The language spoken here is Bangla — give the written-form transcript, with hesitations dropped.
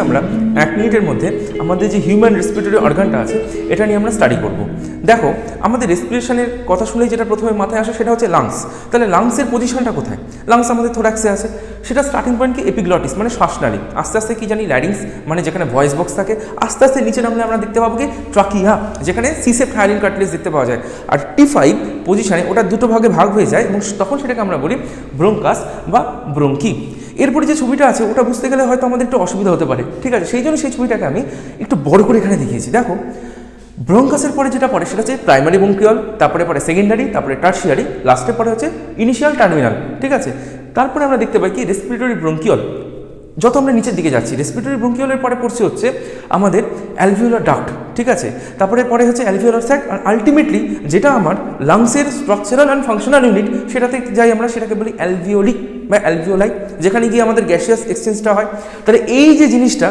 আমরা 1 মিনিটের মধ্যে আমাদের যে হিউম্যান রেসপিরেটরি অর্গানটা আছে এটা নিয়ে আমরা স্টাডি করব। দেখো, আমাদের রেসপিরেশনের কথা শুনেই যেটা প্রথমে মাথায় আসে সেটা হচ্ছে লাংস। তাহলে লাংসের পজিশনটা কোথায়? লাংস আমাদের থোরাক্সে আছে। সেটা স্টার্টিং পয়েন্ট কি? এপিগ্লটিস মানে শ্বাসনালী। আস্তে আস্তে কি জানি ল্যারিংস মানে যেখানে ভয়েস বক্স থাকে। আস্তে আস্তে নিচে নামলে আমরা দেখতে পাবো কি ট্রাকিয়া, যেখানে সিসেপ্ট হায়ালিন কার্টিলেজ দেখতে পাওয়া যায়। আর T5 পজিশনে ওটা দুটো ভাগে ভাগ হয়ে যায় এবং তখন সেটাকে আমরা বলি ব্রোঙ্কাস বা ব্রোঙ্কি। এরপরে যে ছবিটা আছে ওটা বুঝতে গেলে হয়তো আমাদের একটু অসুবিধা হতে পারে, ঠিক আছে? সেই জন্য সেই ছবিটাকে আমি একটু বড় করে এখানে দেখিয়েছি। দেখো, ব্রঙ্কাসের পরে যেটা পড়ে সেটা হচ্ছে প্রাইমারি ব্রঙ্কিওল, তারপরে পড়ে সেকেন্ডারি, তারপরে টার্সিয়ারি, লাস্টে পড়ে হচ্ছে ইনিশিয়াল টার্মিনাল, ঠিক আছে? তারপরে আমরা দেখতে পাই কি রেসপিরেটরি ব্রঙ্কিওল। যত আমরা নিচের দিকে যাচ্ছি রেসপিরেটরি ব্রঙ্কিওলের পরে পড়ছে হচ্ছে আমাদের অ্যালভিওলার ডাক্ট, ঠিক আছে? তারপরে পরে হচ্ছে অ্যালভিওলার স্যাক, আর আলটিমেটলি যেটা আমার লাংসের স্ট্রাকচারাল অ্যান্ড ফাংশনাল ইউনিট সেটাতে যাই আমরা, সেটাকে বলি অ্যালভিওলিক বা অ্যালভিওলাই, যেখানে গিয়ে আমাদের গ্যাসিয়াস এক্সচেঞ্জটা হয়। তাহলে এই যে জিনিসটা